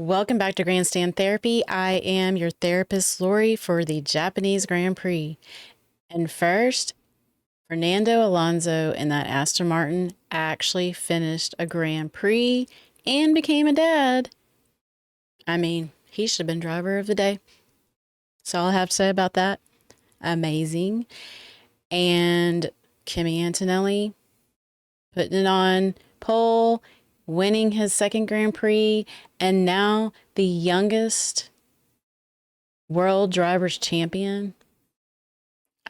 Welcome back to Grandstand Therapy. I am your therapist, Lori, for the Japanese Grand Prix. And first, Fernando Alonso in that Aston Martin actually finished a Grand Prix and became a dad. I mean, he should have been driver of the day. That's all I have to say about that. Amazing. And Kimi Antonelli putting it on pole, winning his second Grand Prix, and now the youngest world drivers champion.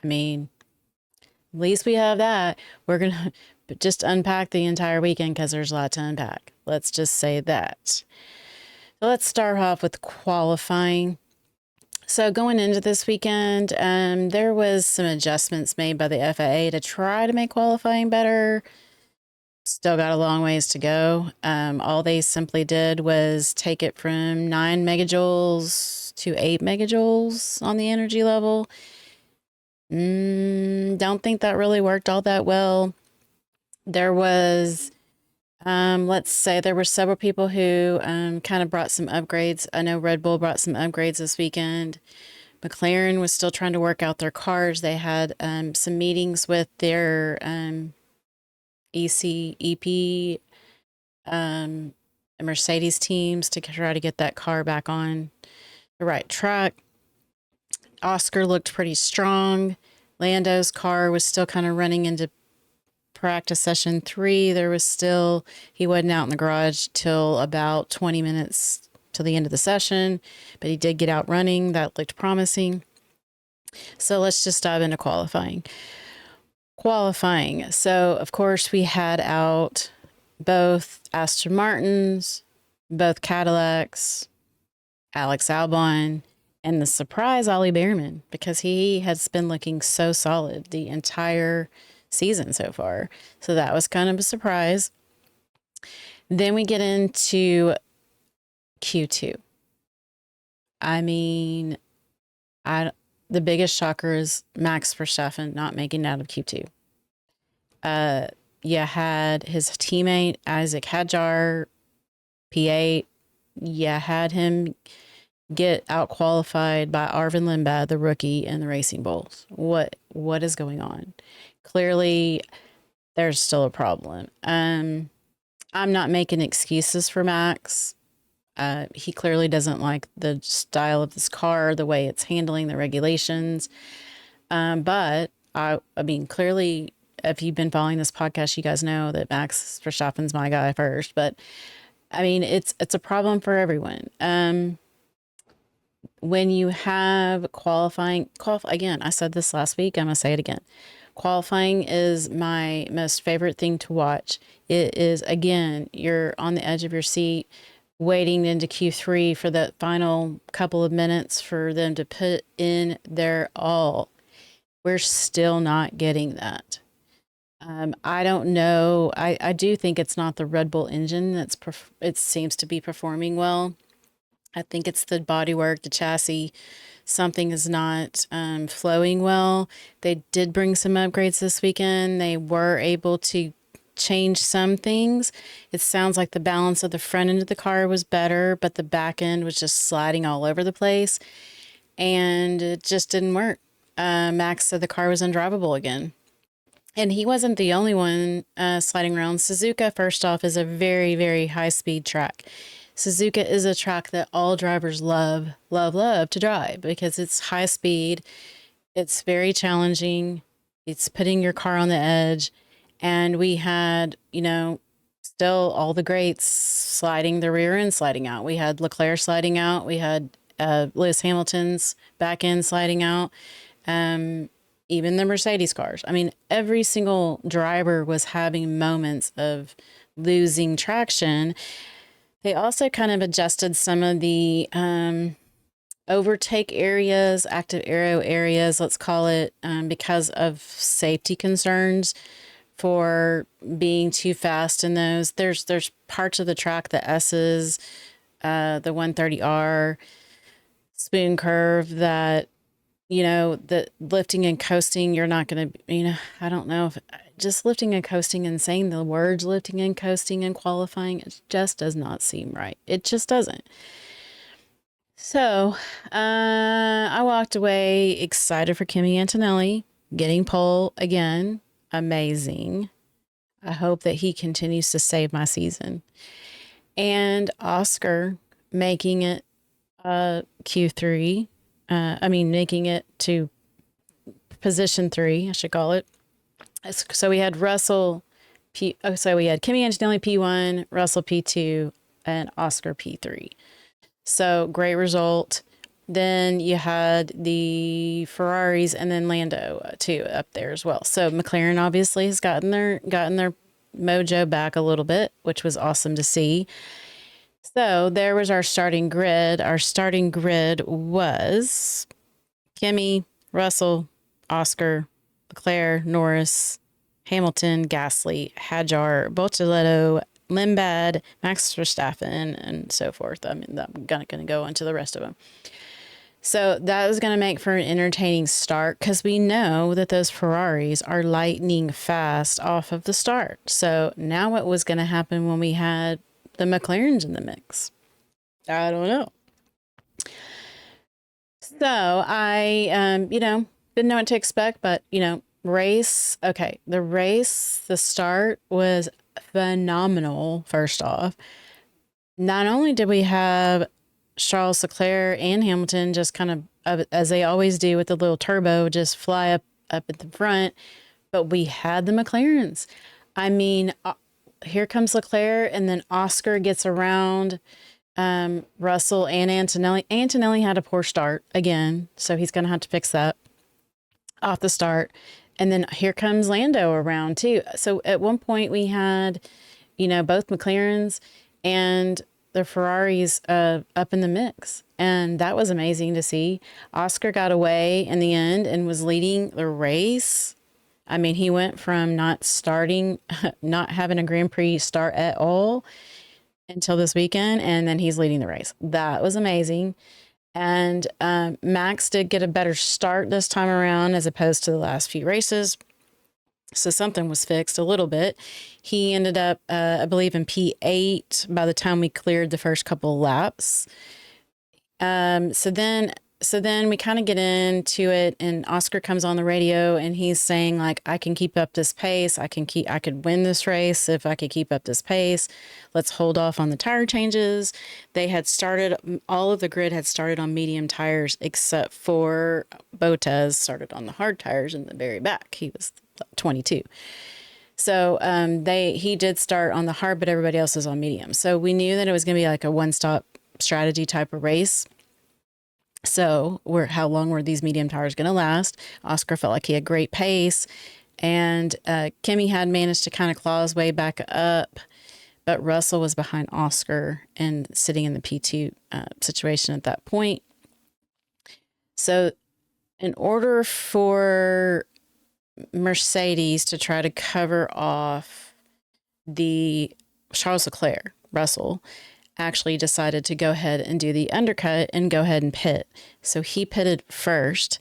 I mean, at least we have that. We're going to just unpack the entire weekend because there's a lot to unpack. Let's just say that. So let's start off with qualifying. So going into this weekend, there was some adjustments made by the FIA to try to make qualifying better. Still got a long ways to go. All they simply did was take it from 9 megajoules to 8 megajoules on the energy level. Don't think that really worked all that well. There was, let's say there were several people who kind of brought some upgrades. I know Red Bull brought some upgrades this weekend. McLaren was still trying to work out their cars. They had some meetings with their EP, Mercedes teams to try to get that car back on the right track. Oscar looked pretty strong. Lando's car was still kind of running into practice session 3. He wasn't out in the garage till about 20 minutes till the end of the session, but he did get out running. That looked promising. So let's just dive into qualifying. So, of course, we had out both Aston Martins, both Cadillacs, Alex Albon, and the surprise Ollie Behrman, because he has been looking so solid the entire season so far. So that was kind of a surprise. Then we get into Q2. I mean, the biggest shocker is Max Verstappen not making it out of Q2. You had his teammate Isaac Hadjar, P8. You had him get out qualified by Arvin Lindbad, the rookie, and the Racing Bulls. What is going on? Clearly, there's still a problem. I'm not making excuses for Max. He clearly doesn't like the style of this car, the way it's handling the regulations. But I mean, clearly, if you've been following this podcast, you guys know that Max Verstappen's my guy first. But I mean, it's a problem for everyone. When you have qualifying, again, I said this last week, I'm going to say it again. Qualifying is my most favorite thing to watch. It is, again, you're on the edge of your seat, waiting into Q3 for that final couple of minutes for them to put in their all. We're still not getting that. I don't know. I do think it's not the Red Bull engine it seems to be performing well. I think it's the bodywork, the chassis. Something is not flowing well. They did bring some upgrades this weekend. They were able to change some things. It sounds like the balance of the front end of the car was better, but the back end was just sliding all over the place. And it just didn't work. Max said the car was undrivable again. And he wasn't the only one sliding around. Suzuka, first off, is a very, very high-speed track. Suzuka is a track that all drivers love to drive because it's high speed. It's very challenging. It's putting your car on the edge. And we had, still all the greats sliding the rear end sliding out. We had Leclerc sliding out. We had Lewis Hamilton's back end sliding out. Even the Mercedes cars. I mean, every single driver was having moments of losing traction. They also kind of adjusted some of the overtake areas, active aero areas, let's call it, because of safety concerns for being too fast in those. There's parts of the track, the S's, the 130R, spoon curve that, the lifting and coasting, you're not going to, I don't know if just lifting and coasting and saying the words lifting and coasting and qualifying, it just does not seem right. It just doesn't. So, I walked away excited for Kimi Antonelli getting pole again. Amazing. I hope that he continues to save my season. And Oscar making it Q3. Making it to position 3, I should call it. So we had we had Kimi Antonelli P1, Russell P2, and Oscar P3. So great result. Then you had the Ferraris and then Lando too up there as well. So McLaren obviously has gotten their mojo back a little bit, which was awesome to see. So there was our starting grid. Our starting grid was Kimi, Russell, Oscar, Leclerc, Norris, Hamilton, Gasly, Hadjar, Bortoleto, Limbad, Max Verstappen, and so forth. I mean, I'm going to go into the rest of them. So that was going to make for an entertaining start because we know that those Ferraris are lightning fast off of the start. So now what was going to happen when we had the McLarens in the mix? I don't know. So I, didn't know what to expect, but, race. Okay. The start was phenomenal. First off, not only did we have Charles Leclerc and Hamilton just kind of, as they always do with the little turbo, just fly up at the front, but we had the McLarens. I mean, here comes Leclerc, and then Oscar gets around Russell and Antonelli. Antonelli had a poor start again, so he's going to have to fix that off the start. And then here comes Lando around too. So at one point we had, both McLarens and the Ferraris up in the mix. And that was amazing to see. Oscar got away in the end and was leading the race. I mean, he went from not having a Grand Prix start at all until this weekend, and then he's leading the race. That was amazing. And Max did get a better start this time around as opposed to the last few races. So something was fixed a little bit. He ended up, I believe, in P8 by the time we cleared the first couple of laps. So then we kind of get into it, and Oscar comes on the radio and he's saying, like, I can keep up this pace. I could win this race if I could keep up this pace. Let's hold off on the tire changes. All of the grid had started on medium tires except for Bottas started on the hard tires in the very back. He was 22. So he did start on the hard, but everybody else was on medium. So we knew that it was going to be like a one-stop strategy type of race. So how long were these medium tires going to last? Oscar felt like he had great pace, and Kimi had managed to kind of claw his way back up, but Russell was behind Oscar and sitting in the P2 situation at that point. So in order for Mercedes to try to cover off the Charles Leclerc, Russell actually decided to go ahead and do the undercut and go ahead and pit. So he pitted first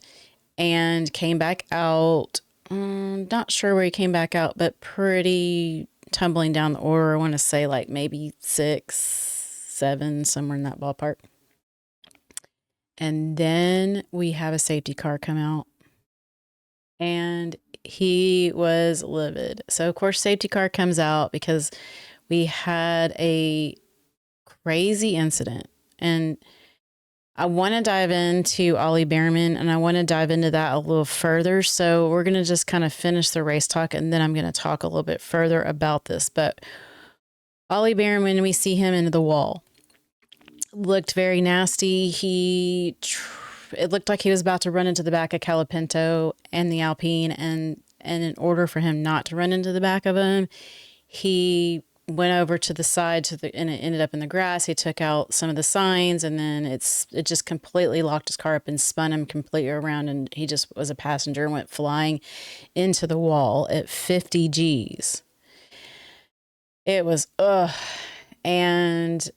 and came back out. Not sure where he came back out, but pretty tumbling down the order. I want to say like maybe 6, 7, somewhere in that ballpark. And then we have a safety car come out, and he was livid. So of course, safety car comes out because we had a crazy incident. And I want to dive into Ollie Behrman, and I want to dive into that a little further. So we're going to just kind of finish the race talk, and then I'm going to talk a little bit further about this. But Ollie Behrman, we see him into the wall. Looked very nasty. It looked like he was about to run into the back of Calapinto and the Alpine, and in order for him not to run into the back of him, he went over to the side and it ended up in the grass. He took out some of the signs, and then it just completely locked his car up and spun him completely around, and he just was a passenger and went flying into the wall at 50 G's. It was and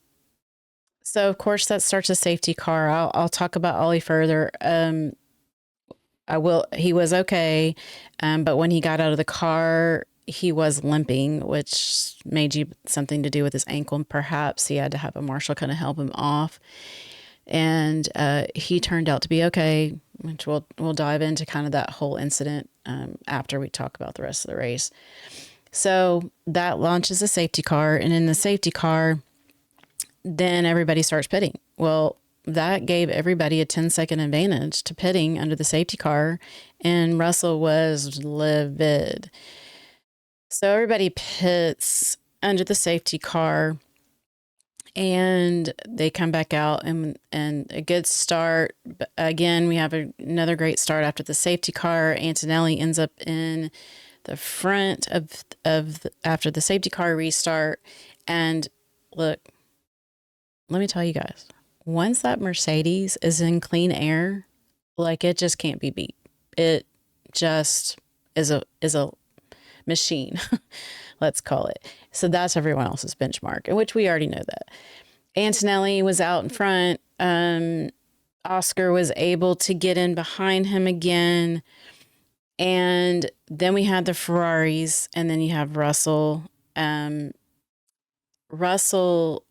so of course that starts a safety car. I'll talk about Ollie further. He was okay, but when he got out of the car, he was limping, which something to do with his ankle. And perhaps he had to have a marshal kind of help him off. and he turned out to be okay, which we'll dive into kind of that whole incident after we talk about the rest of the race. So that launches a safety car, and in the safety car, then everybody starts pitting. Well, that gave everybody a 10-second advantage to pitting under the safety car, and Russell was livid. So everybody pits under the safety car, and they come back out, and a good start. But again, we have another great start after the safety car. Antonelli ends up in the front after the safety car restart. And look, let me tell you guys, once that Mercedes is in clean air, like, it just can't be beat. It just is a machine, let's call it. So that's everyone else's benchmark, in which we already know that. Antonelli was out in front. Oscar was able to get in behind him again. And then we had the Ferraris, and then you have Russell. Russell,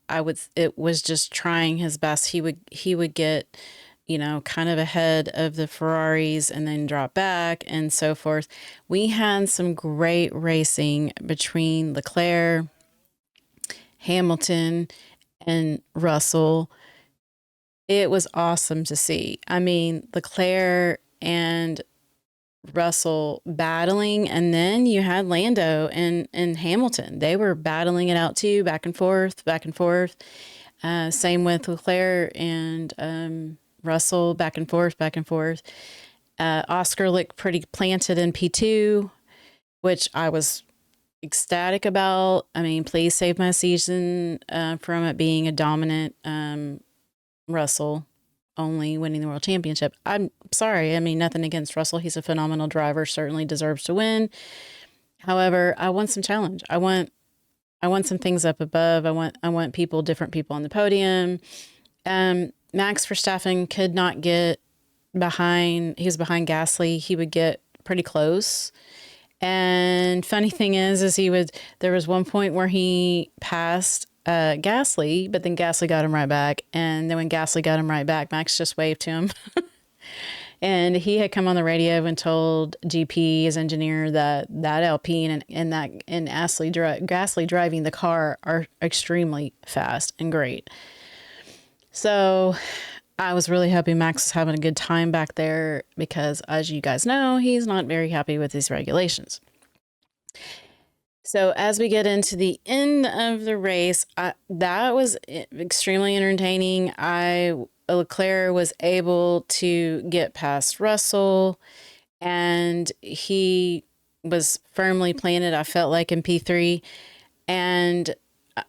it was just trying his best. He would get, kind of ahead of the Ferraris and then drop back and so forth. We had some great racing between Leclerc, Hamilton, and Russell. It was awesome to see. I mean, Leclerc and Russell battling, and then you had Lando and Hamilton. They were battling it out too, back and forth, back and forth. Same with Leclerc and Russell, back and forth, back and forth. Oscar looked pretty planted in P2, which I was ecstatic about. I mean, please save my season from it being a dominant Russell only winning the world championship. I'm sorry. I mean, nothing against Russell. He's a phenomenal driver, certainly deserves to win. However, I want some challenge. I want some things up above. I want different people on the podium. Max Verstappen could not get behind. He was behind Gasly. He would get pretty close. And funny thing is there was one point where he passed Gasly, but then Gasly got him right back. And then when Gasly got him right back, Max just waved to him. And he had come on the radio and told GP, his engineer, that Alpine and Gasly driving the car are extremely fast and great. So I was really happy Max was having a good time back there because, as you guys know, he's not very happy with these regulations. So as we get into the end of the race, that was extremely entertaining. Leclerc was able to get past Russell, and he was firmly planted, I felt like, in P3. And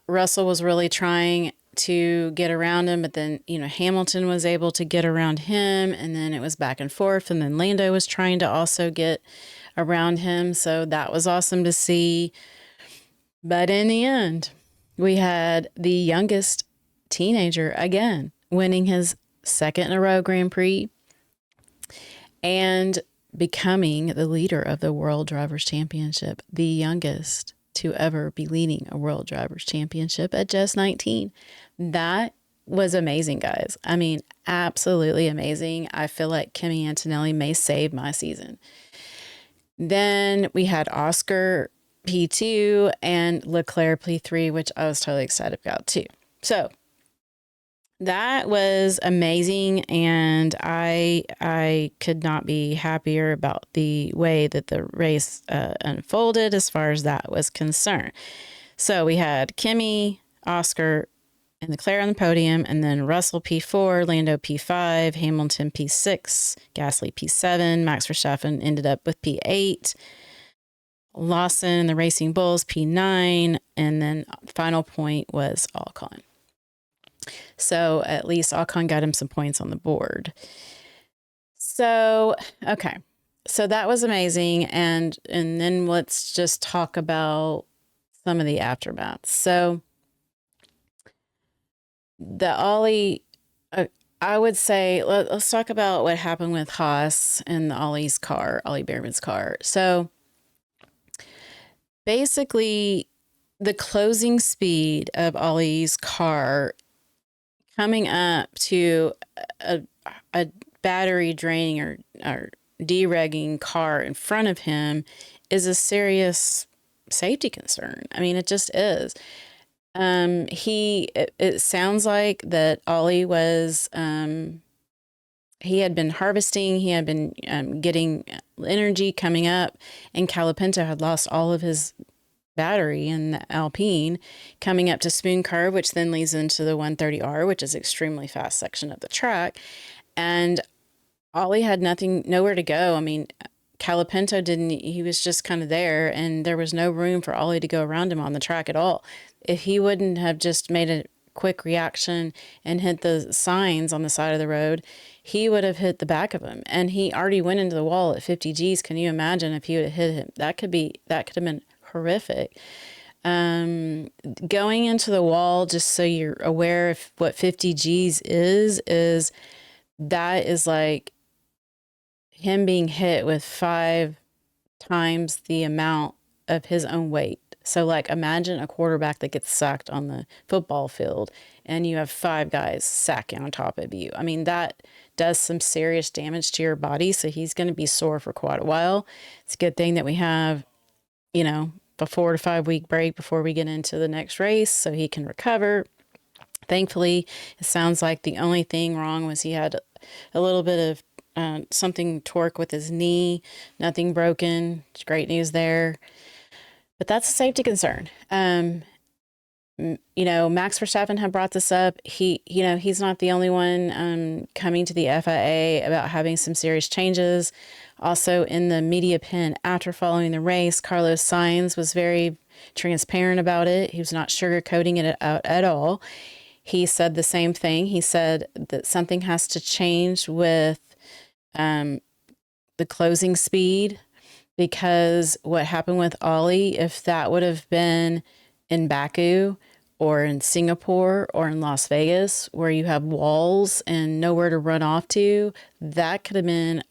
Russell was really trying to get around him, but then, Hamilton was able to get around him, and then it was back and forth, and then Lando was trying to also get around him. So that was awesome to see. But in the end, we had the youngest teenager again winning his second in a row Grand Prix and becoming the leader of the World Drivers' Championship, the youngest to ever be leading a World Drivers' Championship at just 19. That was amazing, guys. I mean, absolutely amazing. I feel like Kimi Antonelli may save my season. Then we had Oscar P2 and Leclerc P3, which I was totally excited about too. So that was amazing, and I could not be happier about the way that the race unfolded as far as that was concerned. So we had Kimi, Oscar, and Leclerc on the podium, and then Russell P4, Lando P5, Hamilton P6, Gasly P7, Max Verstappen ended up with P8, Lawson and the Racing Bulls P9, and then final point was Ocon. So at least Ocon got him some points on the board. So, okay. So that was amazing. And then let's just talk about some of the aftermath. So the Ollie, I would say, let's talk about what happened with Haas and Ollie Behrman's car. So basically, the closing speed of Ollie's car coming up to a, a battery draining or deregging car in front of him is a serious safety concern. I mean, it just is. It sounds like that Ollie was, he had been harvesting, he had been getting energy coming up, and Calipento had lost all of his battery in the Alpine coming up to Spoon Curve, which then leads into the 130R, which is extremely fast section of the track. And Ollie had nowhere to go. I mean, Calipento didn't, he was just kind of there, and there was no room for Ollie to go around him on the track at all. If he wouldn't have just made a quick reaction and hit the signs on the side of the road, he would have hit the back of him. And he already went into the wall at 50 G's. Can you imagine if he would have hit him? That could have been horrific. Going into the wall, just so you're aware of what 50 G's is that is like him being hit with 5 times the amount of his own weight. So, like, imagine a quarterback that gets sacked on the football field and you have 5 guys sacking on top of you. I mean, that does some serious damage to your body. So, he's going to be sore for quite a while. It's a good thing that we have, a 4 to 5 week break before we get into the next race so he can recover. Thankfully, it sounds like the only thing wrong was he had a little bit of something torque with his knee, nothing broken. It's great news there. But that's a safety concern. Max Verstappen had brought this up. He's not the only one coming to the FIA about having some serious changes. Also in the media pen after following the race, Carlos Sainz was very transparent about it. He was not sugarcoating it out at all. He said the same thing. He said that something has to change with the closing speed, because what happened with Ollie, if that would have been in Baku or in Singapore or in Las Vegas, where you have walls and nowhere to run off to, that could have been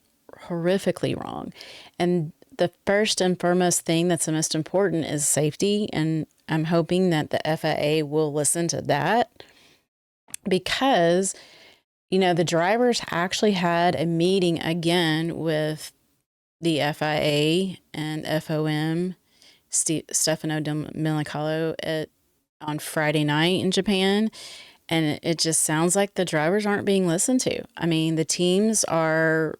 horrifically wrong. And the first and foremost thing that's the most important is safety. And I'm hoping that the FIA will listen to that, because the drivers actually had a meeting again with the FIA and FOM, Stefano Domenicalo, on Friday night in Japan. And it just sounds like the drivers aren't being listened to. I mean, the teams are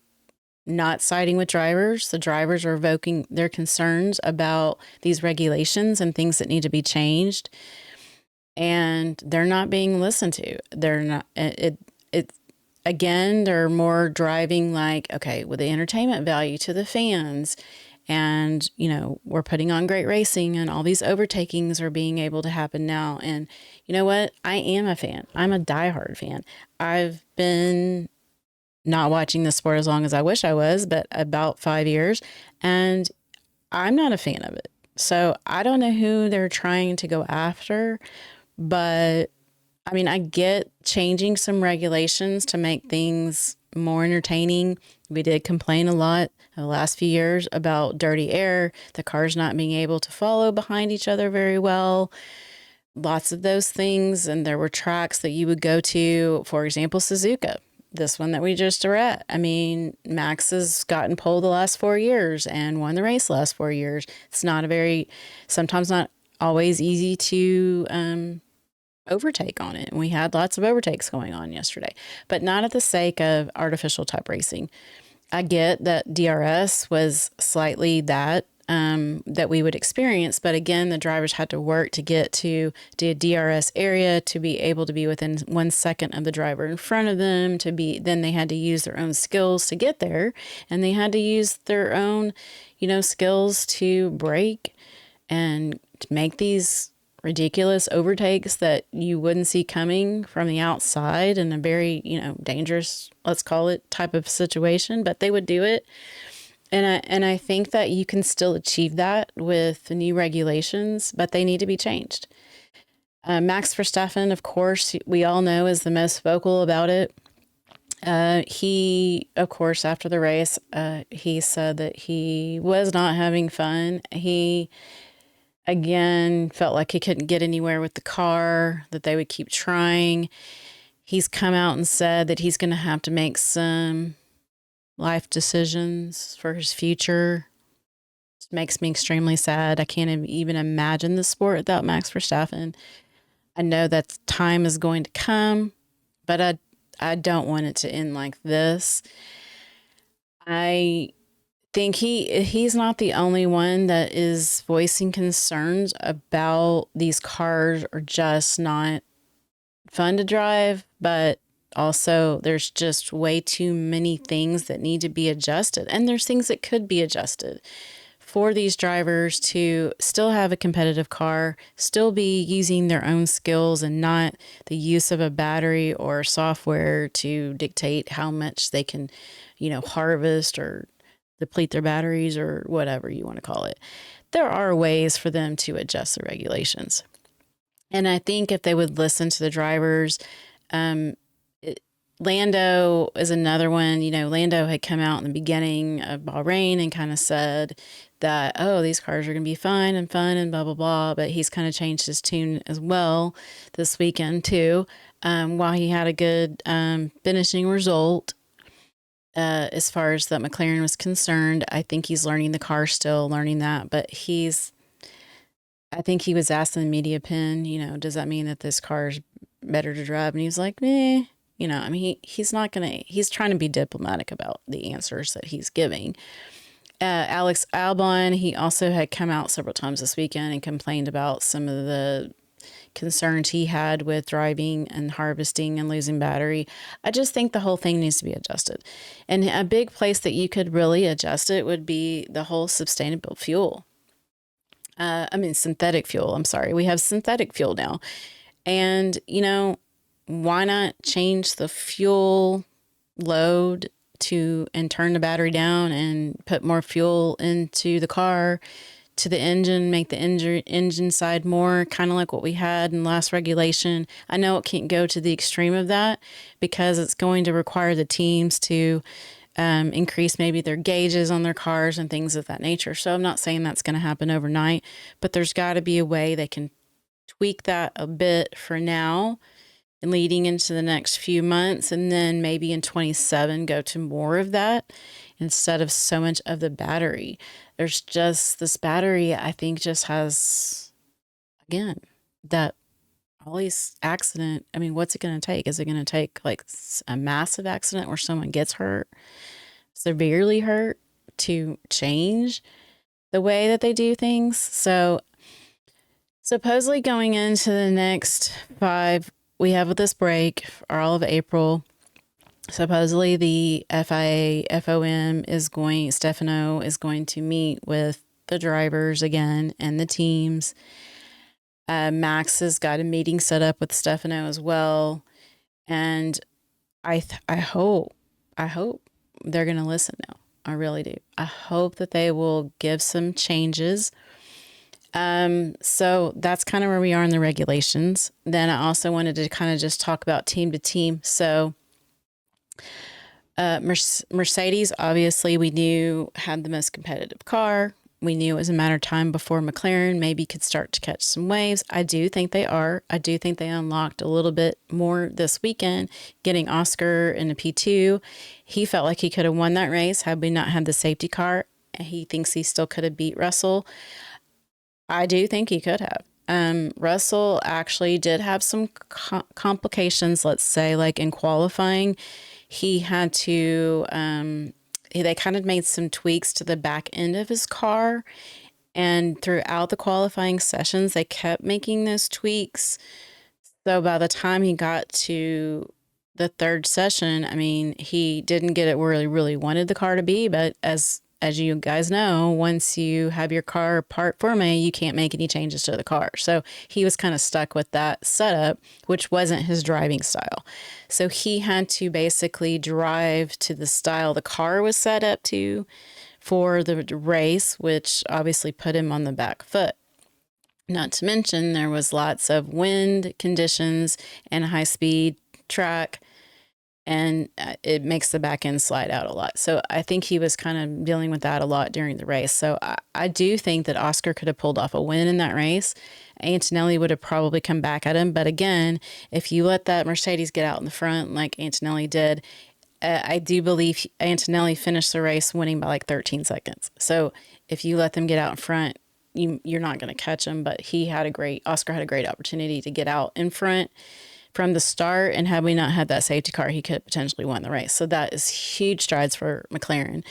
not siding with drivers. The drivers are evoking their concerns about these regulations and things that need to be changed. And they're not being listened to. They're not, again, they're more driving like, okay, with the entertainment value to the fans, and, we're putting on great racing and all these overtakings are being able to happen now. And you know what? I am a fan. I'm a diehard fan. I've been not watching the sport as long as I wish I was, but about 5 years, and I'm not a fan of it. So I don't know who they're trying to go after, but I mean, I get changing some regulations to make things more entertaining. We did complain a lot in the last few years about dirty air, the cars not being able to follow behind each other very well, lots of those things. And there were tracks that you would go to, for example, Suzuka, this one that we just are at. I mean, Max has gotten pole the last 4 years and won the race the last 4 years. It's sometimes not always easy to overtake on it. And we had lots of overtakes going on yesterday, but not at the sake of artificial type racing. I get that DRS was slightly that we would experience, but again, the drivers had to work to get to the DRS area to be able to be within 1 second of the driver in front of them. Then they had to use their own skills to get there, and they had to use their own, skills to brake and to make these ridiculous overtakes that you wouldn't see coming from the outside in a very, dangerous, let's call it, type of situation, but they would do it. And I think that you can still achieve that with the new regulations, but they need to be changed. Max Verstappen, of course, we all know, is the most vocal about it. He, of course, after the race, he said that he was not having fun. He again felt like he couldn't get anywhere with the car, that they would keep trying. He's come out and said that he's going to have to make some life decisions for his future. It makes me extremely sad. I can't even imagine the sport without Max Verstappen. I know that time is going to come, but I don't want it to end like this. I think he's not the only one that is voicing concerns about these cars are just not fun to drive, but also there's just way too many things that need to be adjusted. And there's things that could be adjusted for these drivers to still have a competitive car, still be using their own skills and not the use of a battery or software to dictate how much they can, harvest or deplete their batteries or whatever you want to call it. There are ways for them to adjust the regulations. And I think if they would listen to the drivers, um, Lando is another one. Lando had come out in the beginning of Bahrain and kind of said that, oh, these cars are going to be fine and fun and blah, blah, blah. But he's kind of changed his tune as well this weekend, too. While he had a good finishing result, as far as that McLaren was concerned, I think he's learning the car still, learning that. But I think he was asked in the media pen, does that mean that this car is better to drive? And he was like, meh. He's not going to, he's trying to be diplomatic about the answers that he's giving. Alex Albon, he also had come out several times this weekend and complained about some of the concerns he had with driving and harvesting and losing battery. I just think the whole thing needs to be adjusted. And a big place that you could really adjust it would be the whole sustainable fuel. Synthetic fuel. I'm sorry. We have synthetic fuel now. And, why not change the fuel load and turn the battery down and put more fuel into the car, to the engine, make the engine side more kind of like what we had in the last regulation. I know it can't go to the extreme of that because it's going to require the teams to increase maybe their gauges on their cars and things of that nature. So I'm not saying that's going to happen overnight, but there's got to be a way they can tweak that a bit for now and leading into the next few months. And then maybe in 27, go to more of that instead of so much of the battery. There's just this battery, I think, just has, again, that all these accident. What's it going to take? Is it going to take like a massive accident where someone gets hurt, severely hurt, to change the way that they do things? So supposedly going into the next 5, we have this break for all of April. Supposedly the FIA, FOM Stefano is going to meet with the drivers again and the teams. Max has got a meeting set up with Stefano as well. And I hope they're going to listen now. I really do. I hope that they will give some changes. So that's kind of where we are in the regulations. Then I also wanted to kind of just talk about team to team. So, Mercedes, obviously we knew had the most competitive car. We knew it was a matter of time before McLaren maybe could start to catch some waves. I do think they are. I do think they unlocked a little bit more this weekend, getting Oscar in a P2. He felt like he could have won that race had we not had the safety car. He thinks he still could have beat Russell. I do think he could have. Russell actually did have some complications, let's say, like in qualifying. He had to, they kind of made some tweaks to the back end of his car. And throughout the qualifying sessions, they kept making those tweaks. So by the time he got to the third session, he didn't get it where he really wanted the car to be. But as you guys know, once you have your car part forme, you can't make any changes to the car. So he was kind of stuck with that setup, which wasn't his driving style. So he had to basically drive to the style the car was set up to for the race, which obviously put him on the back foot. Not to mention there was lots of wind conditions and a high-speed track. and it makes the back end slide out a lot. So I think he was kind of dealing with that a lot during the race. So I do think that Oscar could have pulled off a win in that race. Antonelli would have probably come back at him. But again, if you let that Mercedes get out in the front like Antonelli did, I do believe Antonelli finished the race winning by like 13 seconds. So if you let them get out in front, you're not going to catch them. But Oscar had a great opportunity to get out in front from the start. And had we not had that safety car, he could have potentially won the race. So that is huge strides for McLaren.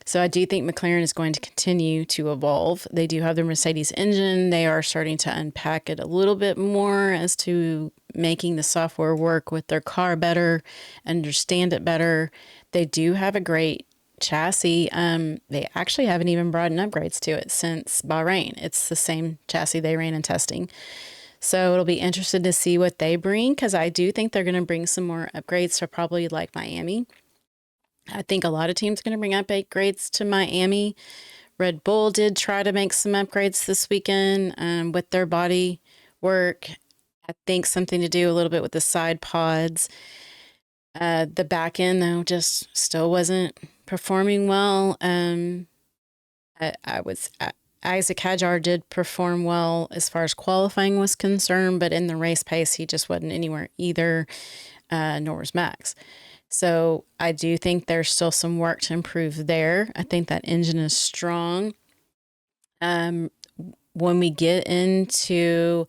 So I do think McLaren is going to continue to evolve. They do have their Mercedes engine. They are starting to unpack it a little bit more as to making the software work with their car better, understand it better. They do have a great chassis. They actually haven't even brought in upgrades to it since Bahrain. It's the same chassis they ran in testing. So it'll be interesting to see what they bring, because I do think they're going to bring some more upgrades to probably like Miami. I think a lot of teams are going to bring upgrades to Miami. Red Bull did try to make some upgrades this weekend with their body work. I think something to do a little bit with the side pods. The back end, though, just still wasn't performing well. Isaac Hadjar did perform well as far as qualifying was concerned, but in the race pace, he just wasn't anywhere either, nor was Max. So I do think there's still some work to improve there. I think that engine is strong. When we get into,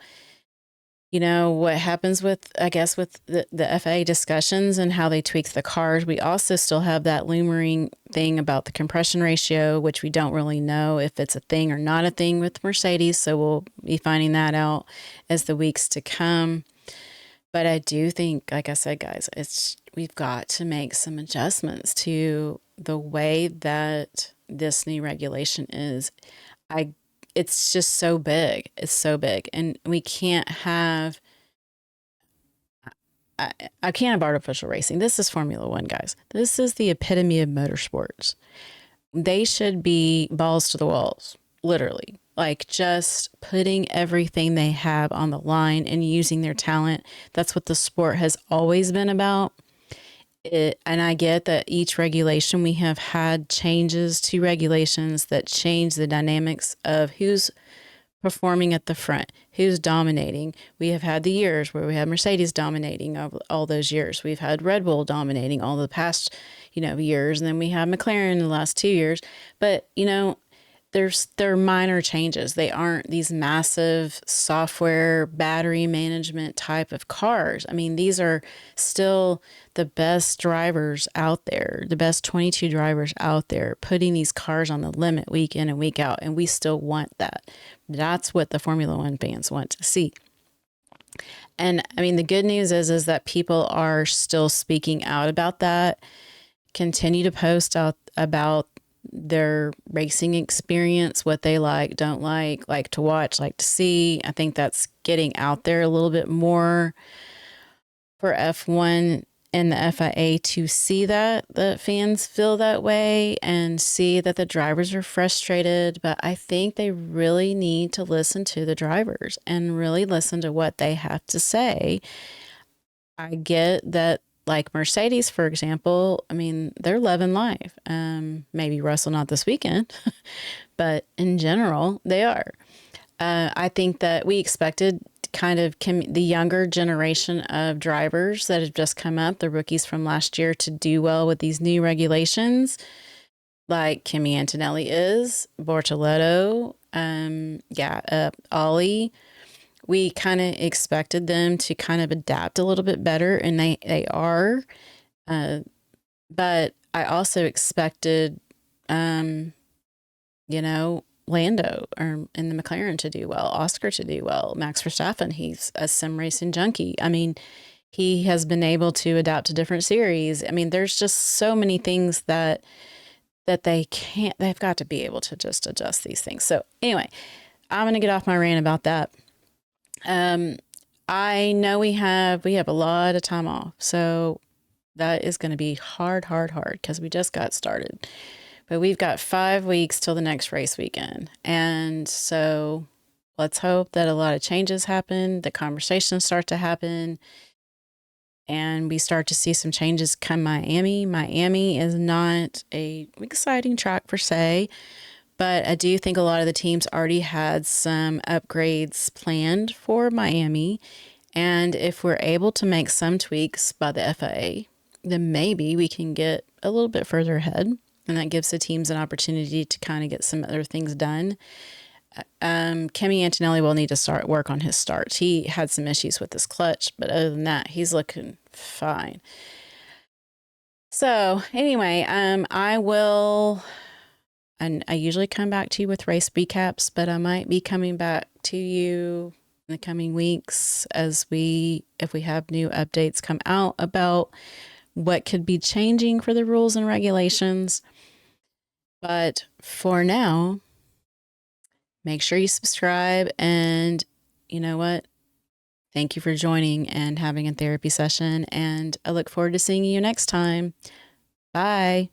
what happens with, I guess, with the FAA discussions and how they tweak the cars, we also still have that looming thing about the compression ratio, which we don't really know if it's a thing or not a thing with Mercedes. So we'll be finding that out as the weeks to come. But I do think, like I said, guys, we've got to make some adjustments to the way that this new regulation is. It's just so big. It's so big. And we can't have, I can't have artificial racing. This is Formula One, guys. This is the epitome of motorsports. They should be balls to the walls, literally. Like just putting everything they have on the line and using their talent. That's what the sport has always been about. And I get that each regulation, we have had changes to regulations that change the dynamics of who's performing at the front, who's dominating. We have had the years where we had Mercedes dominating all those years. We've had Red Bull dominating all the past, years. And then we have McLaren in the last 2 years. But, there are minor changes. They aren't these massive software battery management type of cars. I mean, these are still the best drivers out there, the best 22 drivers out there, putting these cars on the limit week in and week out. And we still want that. That's what the Formula One fans want to see. And I mean, the good news is that people are still speaking out about that. Continue to post out about their racing experience, what they don't like to watch, like to see. I think that's getting out there a little bit more for F1 and the FIA to see that the fans feel that way and see that the drivers are frustrated. But I think they really need to listen to the drivers and really listen to what they have to say. I get that, like Mercedes, for example, I mean, they're loving life. Maybe Russell not this weekend, but in general, they are. I think that we expected kind of the younger generation of drivers that have just come up, the rookies from last year, to do well with these new regulations, like Kimi Antonelli is, Bortoleto, Ollie. We kind of expected them to kind of adapt a little bit better, and they are. But I also expected, Lando in the McLaren to do well, Oscar to do well, Max Verstappen, he's a sim racing junkie. I mean, he has been able to adapt to different series. I mean, there's just so many things that they've got to be able to just adjust these things. So anyway, I'm going to get off my rant about that. I know we have a lot of time off, so that is going to be hard because we just got started. But we've got 5 weeks till the next race weekend. And so let's hope that a lot of changes happen, the conversations start to happen, and we start to see some changes come Miami. Miami is not a exciting track per se, but I do think a lot of the teams already had some upgrades planned for Miami. And if we're able to make some tweaks by the FIA, then maybe we can get a little bit further ahead. And that gives the teams an opportunity to kind of get some other things done. Kimi Antonelli will need to start work on his starts. He had some issues with his clutch, but other than that, he's looking fine. So anyway, I will, and I usually come back to you with race recaps, but I might be coming back to you in the coming weeks if we have new updates come out about what could be changing for the rules and regulations. But for now, make sure you subscribe, and you know what? Thank you for joining and having a therapy session, and I look forward to seeing you next time. Bye.